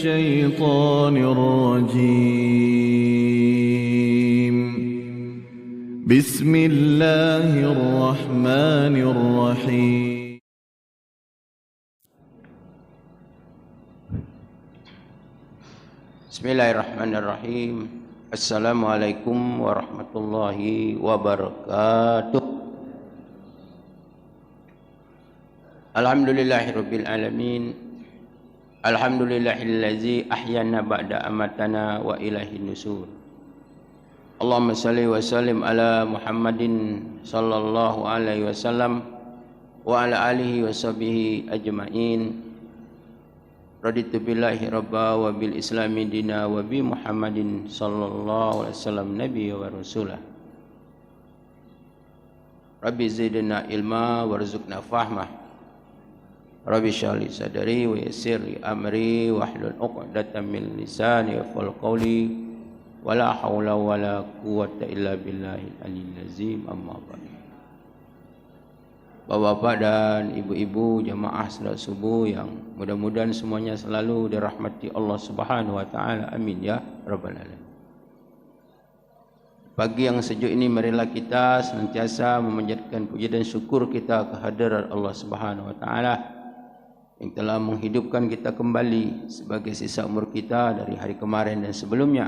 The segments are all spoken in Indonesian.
الشيطان الرجيم. بسم الله الرحمن الرحيم. Bismillahirrahmanirrahim. Assalamualaikum warahmatullahi wabarakatuh. Alhamdulillahirabbil alamin. Alhamdulillahillazi ahyana ba'da amatana wa ilaihin nusur. Allahumma salli wa sallim ala Muhammadin sallallahu alaihi wasallam wa ala alihi wa sahbihi ajma'in. Raditu billahi rabba wa bil islami dina wa bi Muhammadin sallallahu alaihi wasallam nabiyya wa rasulah. Rabbi zidna ilma warzuqna fahmah. Rabbi shrah li sadri wa yassir li amri wahlul 'uqdatam min lisani yafqahu qawli wala haula wala quwwata illa billahil aliyyil azim. Amma ba'du. Bapak-bapak dan ibu-ibu jamaah salat subuh yang mudah-mudahan semuanya selalu dirahmati Allah Subhanahu wa taala. Amin ya rabbal alamin. Pagi yang sejuk ini marilah kita senantiasa memanjatkan puji dan syukur kita kehadirat Allah Subhanahu wa taala yang telah menghidupkan kita kembali sebagai sisa umur kita dari hari kemarin dan sebelumnya.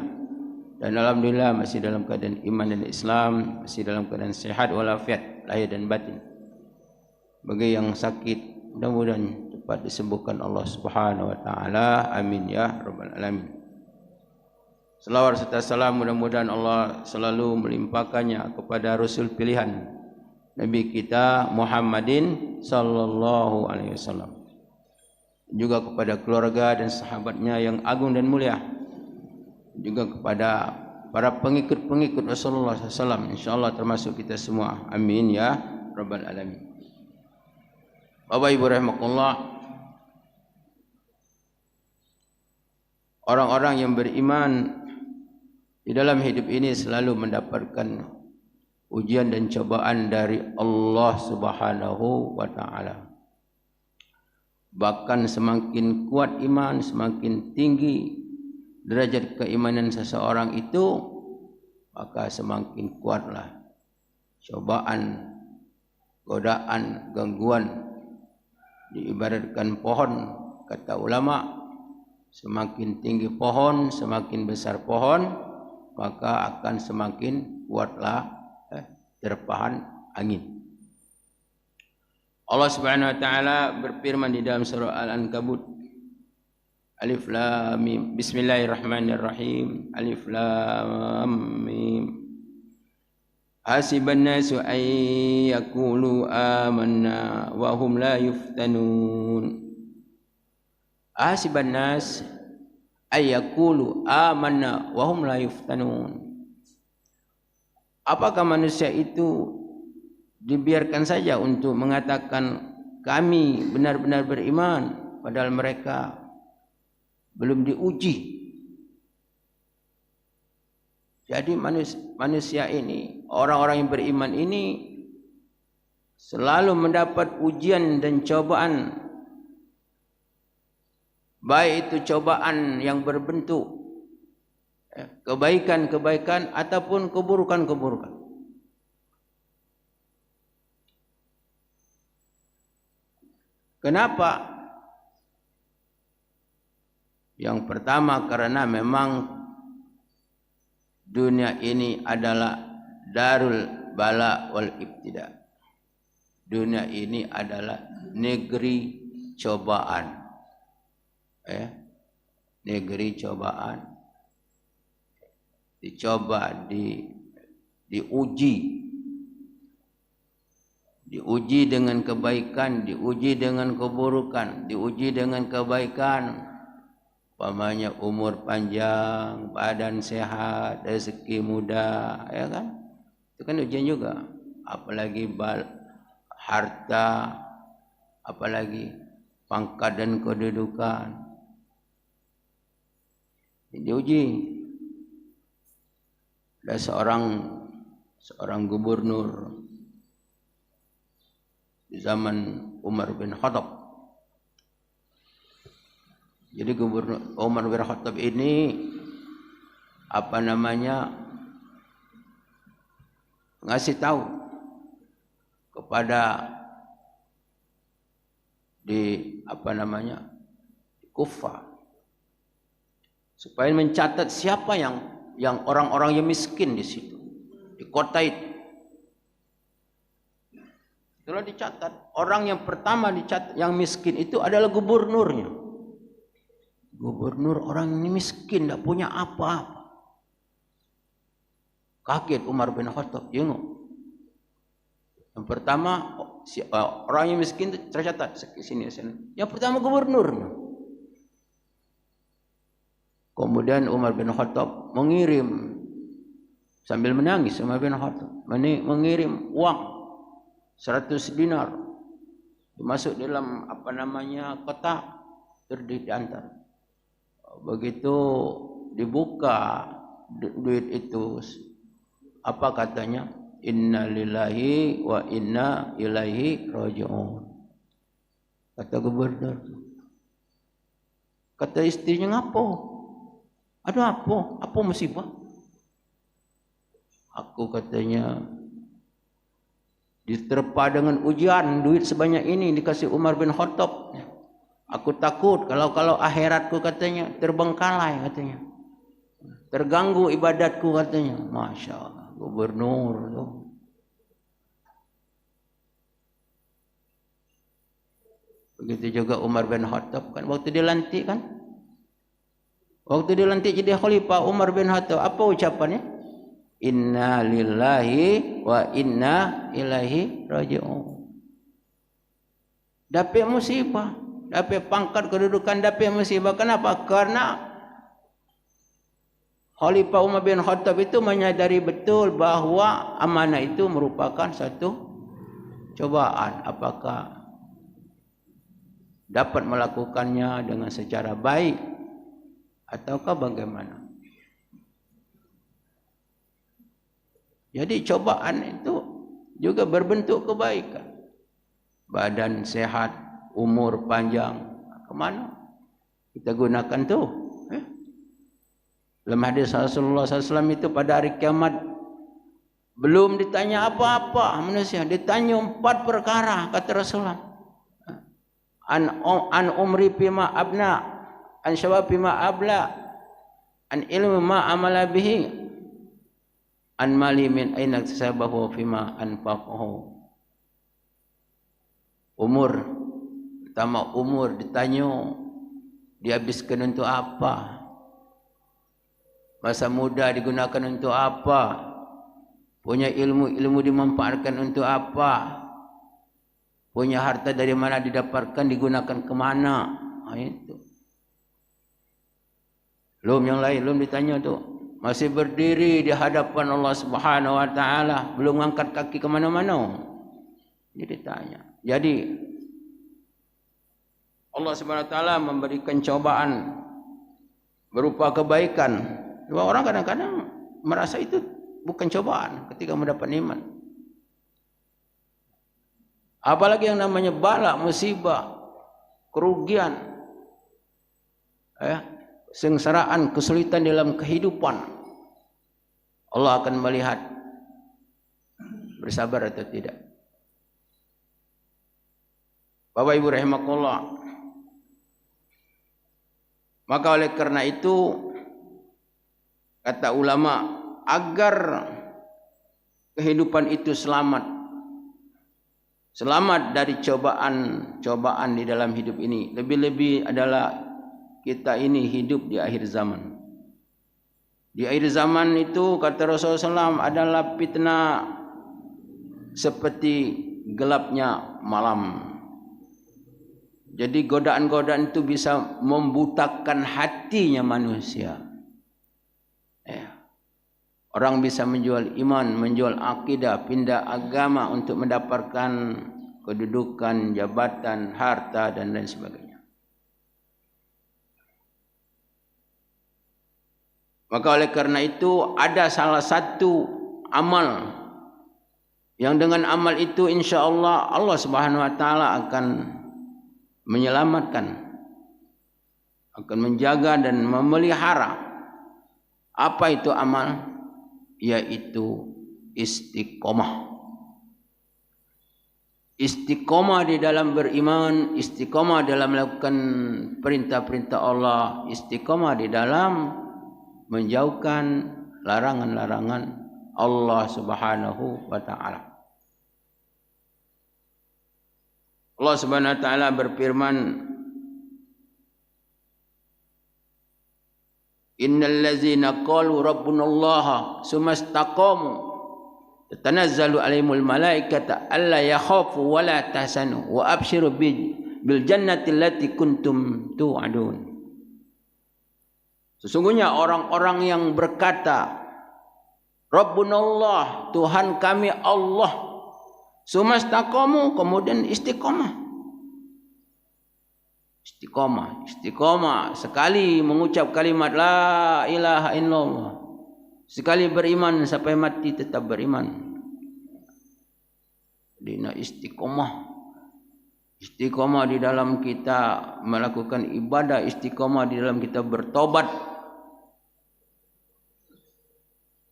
Dan alhamdulillah masih dalam keadaan iman dan Islam, masih dalam keadaan sehat walafiat lahir dan batin. Bagi yang sakit, mudah-mudahan cepat disembuhkan Allah Subhanahu wa taala. Amin ya rabbal alamin. Selawat serta salam mudah-mudahan Allah selalu melimpahkannya kepada Rasul pilihan Nabi kita Muhammadin sallallahu alaihi wasallam, juga kepada keluarga dan sahabatnya yang agung dan mulia, juga kepada para pengikut-pengikut Rasulullah SAW, insyaAllah termasuk kita semua. Amin ya rabbal alamin. Bapak ibu rahimakumullah, orang-orang yang beriman di dalam hidup ini selalu mendapatkan ujian dan cobaan dari Allah Subhanahu wa taala. Bahkan semakin kuat iman, semakin tinggi derajat keimanan seseorang itu, maka semakin kuatlah cobaan, godaan, gangguan. Diibaratkan pohon, kata ulama, semakin tinggi pohon, semakin besar pohon, maka akan semakin kuatlah terpahan angin. Allah Subhanahu wa taala berfirman di dalam surah Al-Ankabut, Alif Lam Mim. Bismillahirrahmanirrahim. Alif Lam Mim. Hasiban nasu ay yaqulu amanna wa hum la yuftanun. Hasiban nas ay yaqulu amanna wa hum la yuftanun. Apakah manusia itu dibiarkan saja untuk mengatakan kami benar-benar beriman, padahal mereka belum diuji? Jadi manusia ini, orang-orang yang beriman ini selalu mendapat ujian dan cobaan, baik itu cobaan yang berbentuk kebaikan-kebaikan ataupun keburukan-keburukan. Kenapa? Yang pertama karena memang dunia ini adalah darul bala wal ibtida. Dunia ini adalah negeri cobaan. Negeri cobaan. Dicoba, diuji. Diuji dengan kebaikan, diuji dengan keburukan, diuji dengan kebaikan. Umpamanya umur panjang, badan sehat, rezeki muda, ya kan? Itu kan ujian juga. Apalagi harta, apalagi pangkat dan kedudukan. Diuji. Ada seorang gubernur di zaman Umar bin Khattab. Jadi Gubernur Umar bin Khattab ini ngasih tahu kepada di Kufah supaya mencatat siapa yang orang-orang yang miskin di situ, di kota itu. Kalau dicatat, orang yang pertama dicatat yang miskin itu adalah gubernurnya. Gubernur orang ini miskin, tidak punya apa-apa. Kaget Umar bin Khattab, tengok. Yang pertama orang yang miskin itu tercatat sini. Yang pertama gubernurnya. Kemudian Umar bin Khattab mengirim sambil menangis. Umar bin Khattab mengirim uang 100 dinar masuk dalam kotak diantar. Begitu dibuka duit itu, apa katanya? Inna lillahi wa inna ilaihi raji'un. Kata gubernur. Kata istrinya, ngapo? Ada apa? Apa musibah? Aku katanya diterpa dengan ujian, duit sebanyak ini dikasih Umar bin Khattab. Aku takut kalau akhiratku katanya terbengkalai katanya. Terganggu ibadatku katanya. Masya Allah, gubernur tuh. Begitu juga Umar bin Khattab kan waktu dilantik kan. Waktu dilantik jadi khalifah Umar bin Khattab, apa ucapannya? Inna lillahi wa inna ilaihi raji'un. Dapat musibah, dapat pangkat kedudukan, dapat musibah. Kenapa? Karena Khalifah Umar bin Khattab itu menyadari betul bahwa amanah itu merupakan satu cobaan. Apakah dapat melakukannya dengan secara baik ataukah bagaimana? Jadi cobaan itu juga berbentuk kebaikan. Badan sehat, umur panjang, kemana kita gunakan tuh? Dalam hadis Rasulullah SAW itu pada hari kiamat belum ditanya apa-apa manusia, ditanya 4 perkara kata Rasulullah. An umri fima abna, an syabab fima abla, an ilmi ma amala bihi, an mali min aina iktasabahu fima anfaqahu. Umur, pertama umur ditanya dihabiskan untuk apa? Masa muda digunakan untuk apa? Punya ilmu dimanfaatkan untuk apa? Punya harta dari mana didapatkan, digunakan kemana? Itu. Belum yang lain, belum ditanya tuh. Masih berdiri di hadapan Allah Subhanahu wa taala, belum angkat kaki ke mana-mana. Jadi ditanya. Jadi Allah Subhanahu wa taala memberikan cobaan berupa kebaikan. Dua orang kadang-kadang merasa itu bukan cobaan ketika mendapat nikmat. Apalagi yang namanya bala, musibah, kerugian, sengsaraan, kesulitan dalam kehidupan. Allah akan melihat bersabar atau tidak. Bapak Ibu rahimakumullah. Maka oleh karena itu kata ulama, agar kehidupan itu selamat dari cobaan di dalam hidup ini, lebih-lebih adalah kita ini hidup di akhir zaman. Di akhir zaman itu kata Rasulullah SAW adalah fitnah seperti gelapnya malam. Jadi godaan-godaan itu bisa membutakan hatinya manusia. Orang bisa menjual iman, menjual akidah, pindah agama untuk mendapatkan kedudukan, jabatan, harta dan lain sebagainya. Maka oleh karena itu ada salah satu amal yang dengan amal itu insya Allah Allah Subhanahu wa taala akan menyelamatkan akan menjaga dan memelihara. Apa itu amal? Yaitu istiqomah. Istiqomah di dalam beriman, istiqomah dalam melakukan perintah-perintah Allah, istiqomah di dalam menjauhkan larangan-larangan Allah Subhanahu wa taala. Allah Subhanahu wa taala berfirman, Innal ladzina qalu rabbunallaha tsumastaqamu tatanazzalu alaihimul malaikata alla yakhafu wa la tahzanu wa abshiru bil jannati allati kuntum tu'adun. Sesungguhnya orang-orang yang berkata Rabbunallah, Tuhan kami Allah, tsumastaqamu, kemudian istiqomah. Istiqomah sekali mengucap kalimat la ilaha illallah, sekali beriman sampai mati tetap beriman. Dina istiqomah di dalam kita melakukan ibadah, istiqomah di dalam kita bertobat.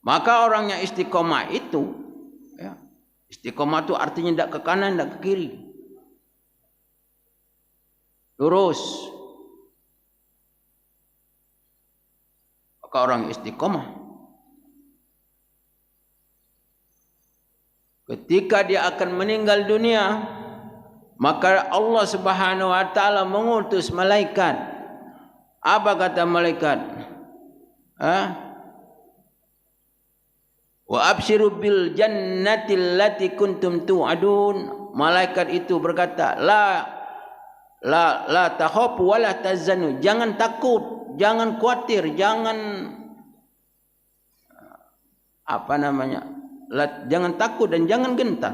Maka orangnya istiqomah itu, ya, istiqomah itu artinya tidak ke kanan, tidak ke kiri, lurus. Maka orang istiqomah ketika dia akan meninggal dunia, maka Allah Subhanahu wa taala mengutus malaikat. Apa kata malaikat? Wa abshiru bil jannati allati kuntum tu'adun. Malaikat itu berkata, la takhafu wa la tahzanu. Jangan takut, jangan khawatir, jangan jangan takut dan jangan gentar.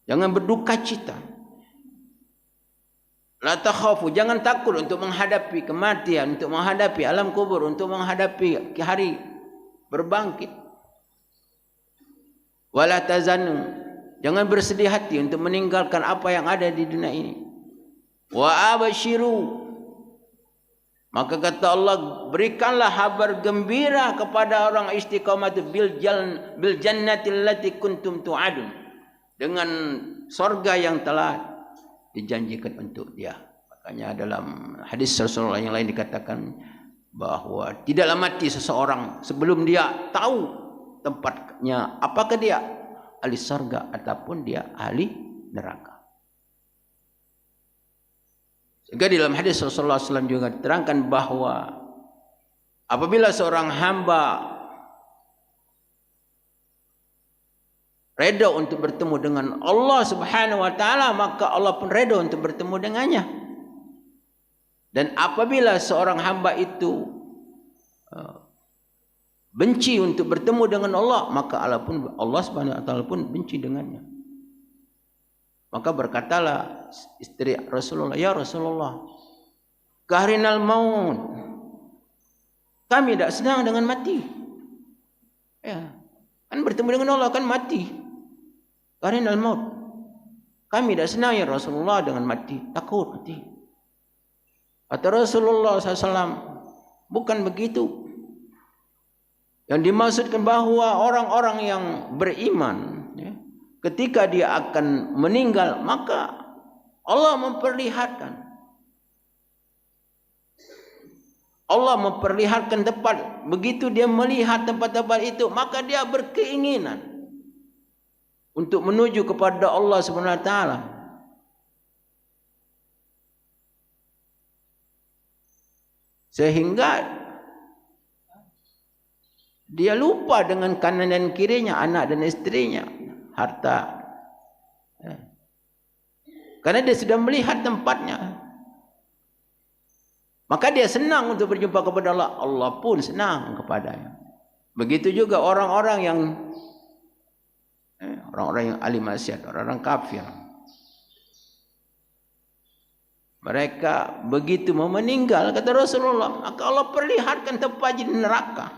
Jangan berduka cita. La takhafu, jangan takut untuk menghadapi kematian, untuk menghadapi alam kubur, untuk menghadapi hari berbangkit. Wala tazanu, jangan bersedih hati untuk meninggalkan apa yang ada di dunia ini. Wa abashiru, maka kata Allah, berikanlah kabar gembira kepada orang istiqamah itu bil jannati allati kuntum tu'adun, dengan sorga yang telah dijanjikan untuk dia. Makanya dalam hadis Rasulullah yang lain dikatakan bahwa tidaklah mati seseorang sebelum dia tahu tempatnya, apakah dia ahli surga ataupun dia ahli neraka. Sehingga di dalam hadis Rasulullah SAW juga diterangkan bahwa apabila seorang hamba reda untuk bertemu dengan Allah Subhanahu wa taala, maka Allah pun reda untuk bertemu dengannya. Dan apabila seorang hamba itu benci untuk bertemu dengan Allah, maka Allah Subhanahu wa taala pun benci dengannya. Maka berkatalah istri Rasulullah, ya Rasulullah, kahrinal maut, kami tidak senang dengan mati. Ya, kan bertemu dengan Allah kan mati. Kahrinal maut, kami tidak senang ya Rasulullah dengan mati, takut mati. Kata Rasulullah SAW, bukan begitu. Yang dimaksudkan bahwa orang-orang yang beriman, ya, ketika dia akan meninggal, maka Allah memperlihatkan tempat. Begitu dia melihat tempat-tempat itu, maka dia berkeinginan untuk menuju kepada Allah Subhanahu wa taala. Sehingga dia lupa dengan kanan dan kirinya, anak dan istrinya, harta. Karena dia sudah melihat tempatnya. Maka dia senang untuk berjumpa kepada Allah. Allah pun senang kepadanya. Begitu juga orang-orang yang ahli maksiat, orang-orang kafir. Mereka begitu mau meninggal, kata Rasulullah, maka Allah perlihatkan tempat di neraka.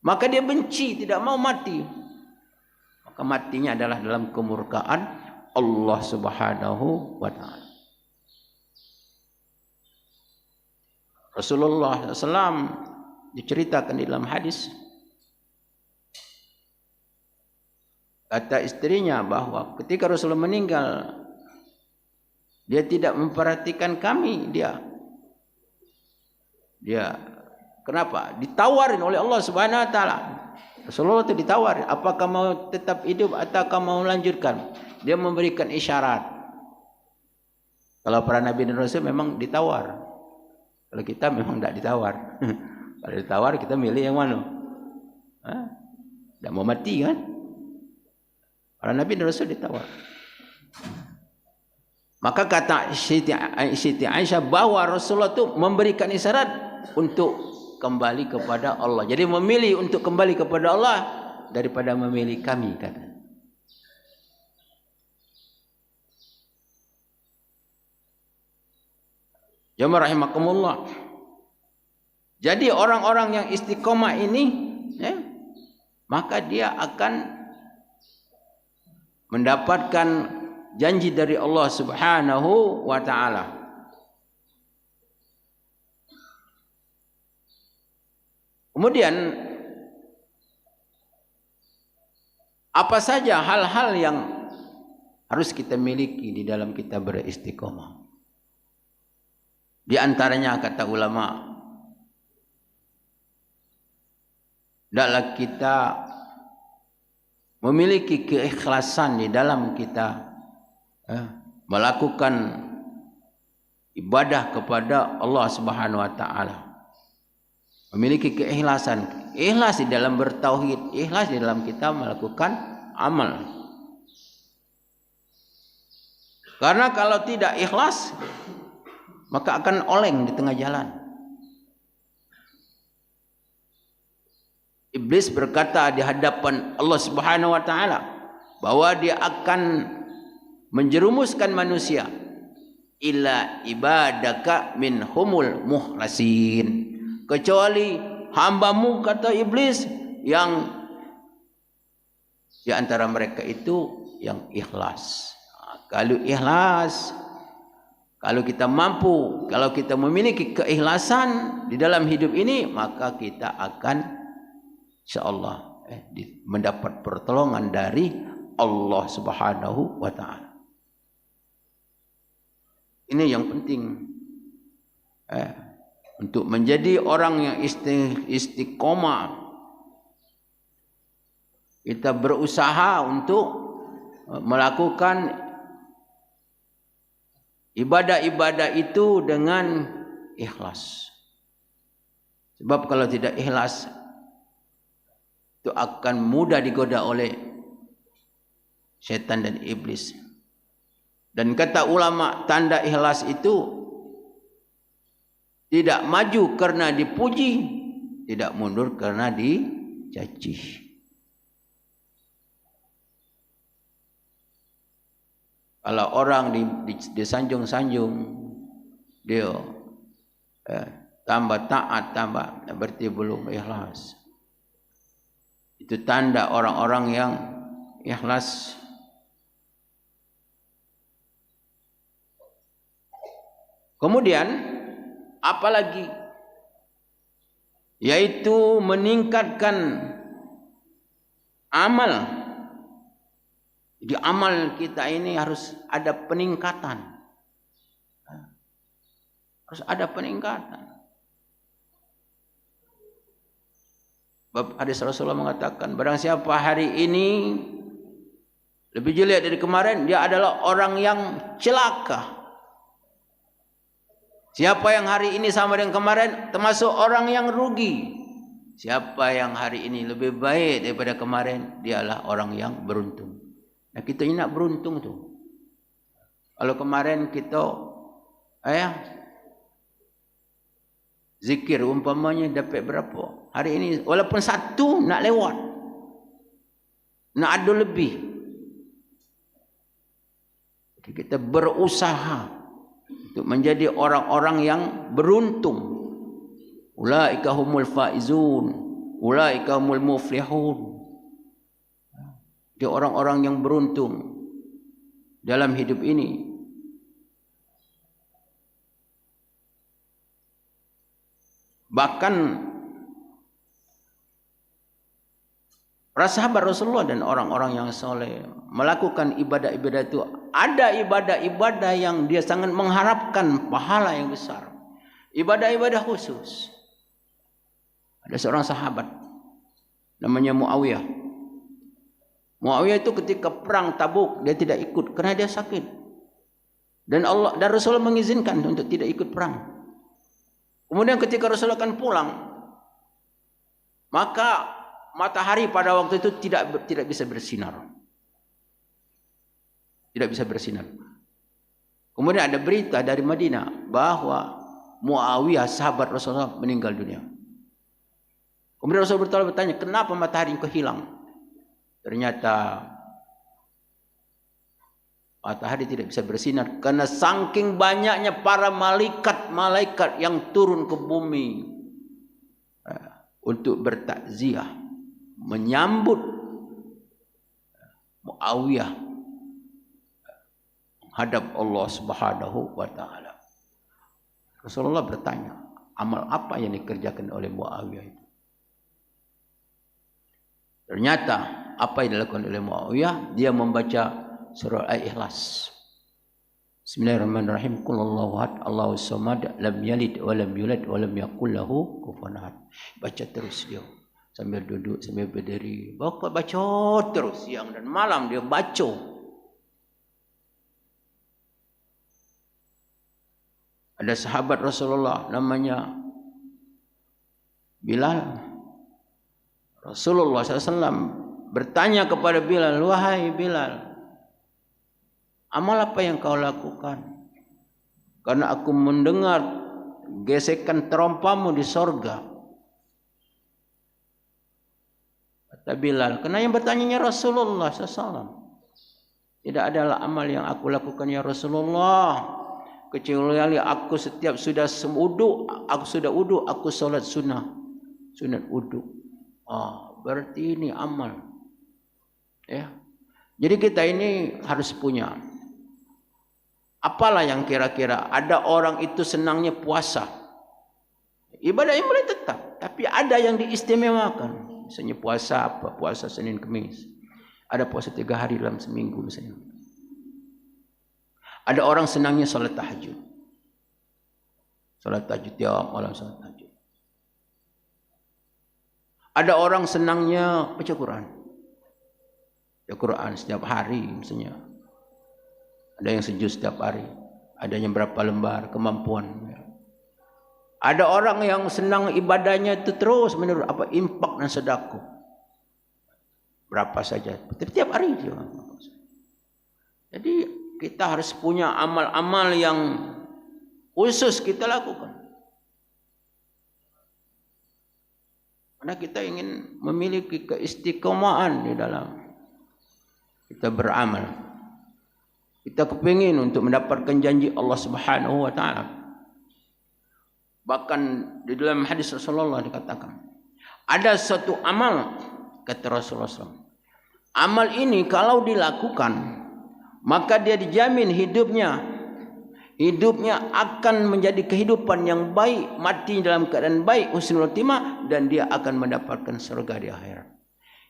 Maka dia benci, tidak mau mati. Maka matinya adalah dalam kemurkaan Allah Subhanahu wa taala. Rasulullah SAW diceritakan di dalam hadis, kata istrinya bahwa ketika Rasulullah meninggal, dia tidak memperhatikan kami. Dia kenapa? Ditawarin oleh Allah Subhanahu wa taala. Rasulullah itu ditawarin, apakah mau tetap hidup atau mau melanjutkan? Dia memberikan isyarat. Kalau para nabi dan rasul memang ditawar. Kalau kita memang tidak ditawar. Kalau ditawar kita milih yang mana? Tidak mau mati kan? Para nabi dan rasul ditawar. Maka kata Siti Aisyah bahwa Rasulullah itu memberikan isyarat untuk kembali kepada Allah. Jadi memilih untuk kembali kepada Allah daripada memilih kami, kata. Jamaah rahimakumullah. Jadi orang-orang yang istiqomah ini, maka dia akan mendapatkan janji dari Allah Subhanahu wa taala. Kemudian apa saja hal-hal yang harus kita miliki di dalam kita beristiqomah? Di antaranya kata ulama, hendaklah kita memiliki keikhlasan di dalam kita melakukan ibadah kepada Allah Subhanahu wa taala. Memiliki keikhlasan, ikhlas di dalam bertauhid, ikhlas di dalam kita melakukan amal. Karena kalau tidak ikhlas, maka akan oleng di tengah jalan. Iblis berkata di hadapan Allah Subhanahu wa taala bahwa dia akan menjerumuskan manusia illa ibadaka minhumul mukhlasin, kecuali hambamu, kata iblis, yang di antara mereka itu yang ikhlas. Kalau ikhlas, kalau kita mampu, kalau kita memiliki keikhlasan di dalam hidup ini, maka kita akan insyaallah mendapat pertolongan dari Allah Subhanahu wa taala. Ini yang penting. Untuk menjadi orang yang istiqomah, kita berusaha untuk melakukan ibadah-ibadah itu dengan ikhlas. Sebab kalau tidak ikhlas, itu akan mudah digoda oleh setan dan iblis. Dan kata ulama, tanda ikhlas itu tidak maju karena dipuji, tidak mundur karena dicaci. Kalau orang disanjung-sanjung, dia tambah taat, tambah, berarti belum ikhlas. Itu tanda orang-orang yang ikhlas. Kemudian apalagi? Yaitu meningkatkan amal. Jadi amal kita ini harus ada peningkatan. Harus ada peningkatan. Bab hadis Rasulullah mengatakan, barang siapa hari ini lebih jelek dari kemarin, dia adalah orang yang celaka. Siapa yang hari ini sama dengan kemarin, termasuk orang yang rugi. Siapa yang hari ini lebih baik daripada kemarin, dialah orang yang beruntung. Nah, kita ini nak beruntung tu. Kalau kemarin kita zikir umpamanya dapat berapa? Hari ini walaupun satu nak lewat. Nak ada lebih. Jadi kita berusaha untuk menjadi orang-orang yang beruntung. Ulaika humul faizun, ulaika humul muflihun. Dia orang-orang yang beruntung dalam hidup ini. Bahkan para sahabat Rasulullah dan orang-orang yang soleh melakukan ibadah-ibadah itu, ada ibadah-ibadah yang dia sangat mengharapkan pahala yang besar. Ibadah-ibadah khusus. Ada seorang sahabat namanya Muawiyah. Muawiyah itu ketika perang Tabuk dia tidak ikut karena dia sakit. Dan Allah dan Rasulullah mengizinkan untuk tidak ikut perang. Kemudian ketika Rasulullah akan pulang, maka matahari pada waktu itu tidak bisa bersinar. Tidak bisa bersinar. Kemudian ada berita dari Madinah bahwa Muawiyah sahabat Rasulullah meninggal dunia. Kemudian Rasulullah bertanya, kenapa matahari engkau hilang? Ternyata matahari tidak bisa bersinar karena saking banyaknya para malaikat yang turun ke bumi untuk bertakziah menyambut Muawiyah menghadap Allah Subhanahu wa taala. Rasulullah bertanya, amal apa yang dikerjakan oleh Muawiyah itu? Ternyata apa yang dilakukan oleh Muawiyah, dia membaca surah Al-Ikhlas. Bismillahirrahmanirrahim. Qul Allahu ahad, Allahus samad, lam yalid wa lam yulad wa lam yakul lahu kufuwan ahad. Baca terus dia. Sambil duduk, sambil berdiri. Baca terus siang dan malam dia baca. Ada sahabat Rasulullah namanya Bilal. Rasulullah SAW bertanya kepada Bilal, wahai Bilal, amal apa yang kau lakukan? Karena aku mendengar gesekan terompamu di sorga. Kata Bilal, karena yang bertanyanya Rasulullah SAW. Tidak adalah amal yang aku lakukan ya Rasulullah, kecuali aku setiap sudah wudu, aku solat sunat wudu. Berarti ini amal. Ya. Jadi kita ini harus punya. Apalah yang kira-kira ada orang itu senangnya puasa. Ibadahnya boleh tetap, tapi ada yang diistimewakan. Misalnya puasa apa? Puasa Senin Kemis. Ada puasa 3 hari dalam seminggu misalnya. Ada orang senangnya salat tahajud. Salat tahajud tiap malam salat tahajud. Ada orang senangnya baca Quran. Baca Quran setiap hari misalnya. Ada yang sejuz setiap hari. Ada yang berapa lembar kemampuan. Ada orang yang senang ibadahnya itu terus menerus infak dan sedekah. Berapa saja. Setiap hari dia. Jadi kita harus punya amal-amal yang khusus kita lakukan. Karena kita ingin memiliki keistiqomahan di dalam kita beramal. Kita kepingin untuk mendapatkan janji Allah Subhanahu wa taala. Bahkan di dalam hadis Rasulullah dikatakan, ada satu amal kata Rasulullah SAW. Amal ini kalau dilakukan, maka dia dijamin hidupnya akan menjadi kehidupan yang baik, mati dalam keadaan baik, husnul khotimah, dan dia akan mendapatkan surga di akhirat.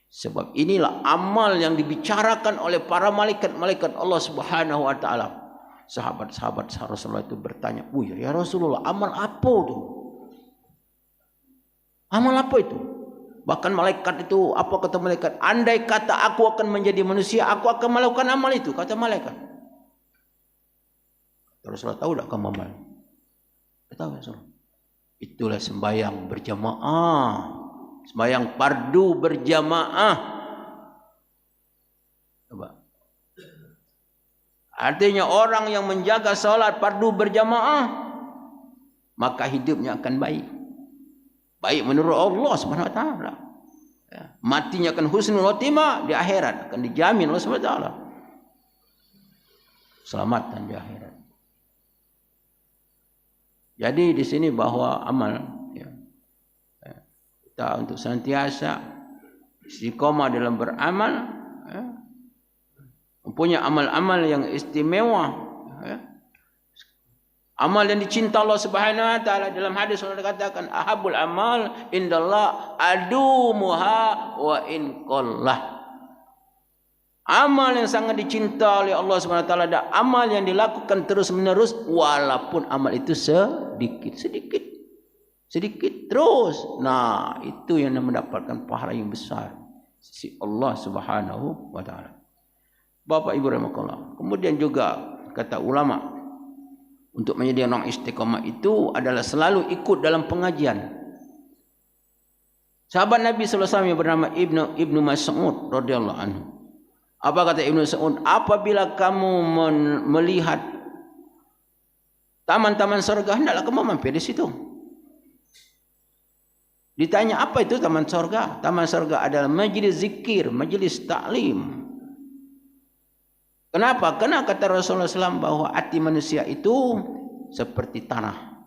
Sebab inilah amal yang dibicarakan oleh para malaikat Allah Subhanahu wa taala. Sahabat-sahabat Rasulullah itu bertanya, ya Rasulullah, amal apa itu? Amal apa itu? Bahkan malaikat itu, apa kata malaikat? Andai kata aku akan menjadi manusia, aku akan melakukan amal itu, kata malaikat. Rasulullah tahu tak kamu amal? Tahu Rasulullah. Itulah sembahyang berjamaah, sembahyang fardu berjamaah. Coba. Artinya orang yang menjaga salat fardu berjamaah, maka hidupnya akan baik. Baik menurut Allah Subhanahu wa taala. Ya. Matinya akan husnul khotimah di akhirat, akan dijamin Allah Subhanahu wa taala. Selamatan di akhirat. Jadi di sini bahwa amal kita untuk senantiasa istiqomah dalam beramal, mempunyai amal-amal yang istimewa, Amal yang dicinta Allah Subhanahu wa taala. Dalam hadis Allah dikatakan ahabul amal indallah adumuha wa in qallah. Amal yang sangat dicinta oleh Allah Subhanahu wa taala adalah amal yang dilakukan terus-menerus walaupun amal itu sedikit terus. Nah, itu yang mendapatkan pahala yang besar sisi Allah Subhanahu wa taala. Bapak Ibu rahimakumullah. Kemudian juga kata ulama, untuk menjadi orang istiqamah itu adalah selalu ikut dalam pengajian. Sahabat Nabi sallallahu alaihi wasallam yang bernama Ibnu Mas'ud radhiyallahu anhu. Apa kata Ibnu Mas'ud? Apabila kamu melihat taman-taman surga, hendaklah kamu mampir di situ. Ditanya apa itu taman surga? Taman surga adalah majelis zikir, majelis taklim. Kenapa? Karena kata Rasulullah SAW bahwa hati manusia itu seperti tanah.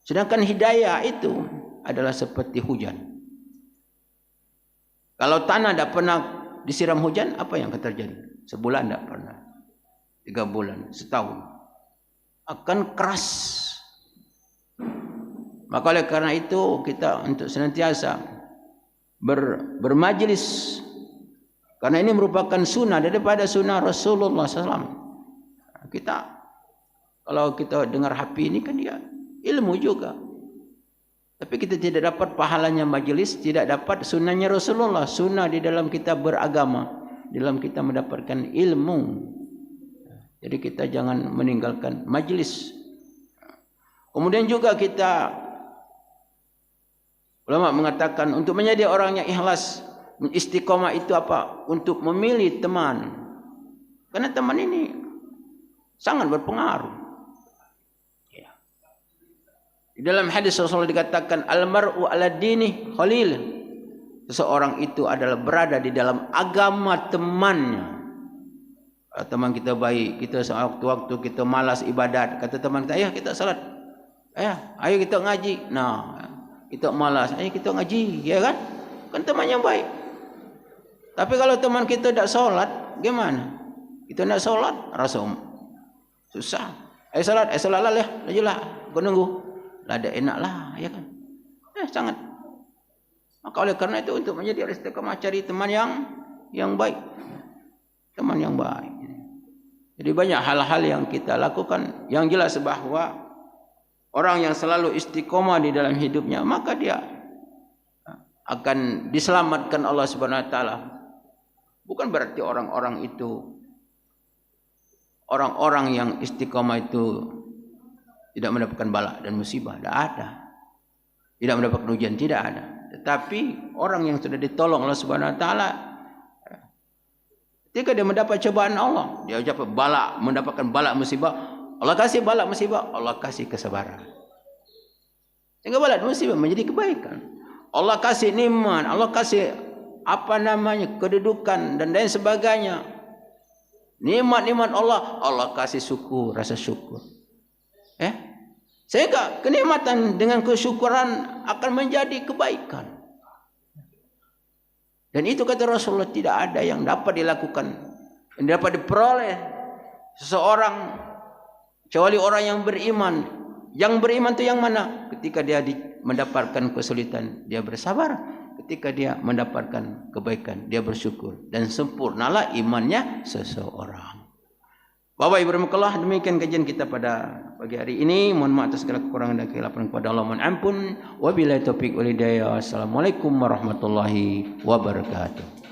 Sedangkan hidayah itu adalah seperti hujan. Kalau tanah tidak pernah disiram hujan, apa yang akan terjadi? Sebulan tidak pernah. 3 bulan, setahun. Akan keras. Maka oleh karena itu kita untuk senantiasa bermajlis. Karena ini merupakan sunnah daripada sunnah Rasulullah SAW. Kita, kalau kita dengar hafi ini kan dia ilmu juga. Tapi kita tidak dapat pahalanya majlis, tidak dapat sunnahnya Rasulullah. Sunnah di dalam kita beragama, di dalam kita mendapatkan ilmu. Jadi kita jangan meninggalkan majlis. Kemudian juga kita, ulama mengatakan untuk menjadi orang yang ikhlas, istiqamah itu apa? Untuk memilih teman. Karena teman ini sangat berpengaruh. Ya. Di dalam hadis Rasulullah dikatakan almar'u ala dini khalil. Seseorang itu adalah berada di dalam agama temannya. Kalau teman kita baik, kita waktu-waktu kita malas ibadat, kata teman kita, "Ayah kita salat. Ayo kita ngaji." Nah, kita malas, "Ayo kita ngaji." Ya kan? Kan teman yang baik. Tapi kalau teman kita tidak sholat, gimana? Kita tidak sholat, rasa susah. Sholat lah, lajulah, kau nunggu. Lah ada enak lah, ya kan? Sangat. Maka oleh karena itu untuk menjadi istiqamah cari teman yang baik, teman yang baik. Jadi banyak hal-hal yang kita lakukan. Yang jelas bahwa orang yang selalu istiqamah di dalam hidupnya, maka dia akan diselamatkan Allah Subhanahu wa taala. Bukan berarti orang-orang yang istiqamah itu tidak mendapatkan bala dan musibah, tidak ada. Tidak mendapatkan ujian, tidak ada. Tetapi orang yang sudah ditolong Allah Subhanahu wa taala, ketika dia mendapat cobaan Allah, dia dapat bala, mendapatkan bala musibah, Allah kasih bala musibah, Allah kasih kesabaran. Sehingga bala musibah menjadi kebaikan. Allah kasih nikmat, Allah kasih kedudukan dan lain sebagainya. Nikmat-nikmat Allah kasih syukur, rasa syukur. Sehingga kenikmatan dengan kesyukuran akan menjadi kebaikan. Dan itu kata Rasulullah tidak ada yang dapat dilakukan, yang dapat diperoleh seseorang kecuali orang yang beriman. Yang beriman itu yang mana? Ketika dia mendapatkan kesulitan, dia bersabar. Ketika dia mendapatkan kebaikan, dia bersyukur. Dan sempurnalah imannya seseorang. Bapak Ibu rahimakumullah, demikian kajian kita pada pagi hari ini. Mohon maaf atas segala kekurangan dan kesilapan kepada Allah. Mohon ampun. Wabillahi taufiq wal hidayah. Assalamualaikum warahmatullahi wabarakatuh.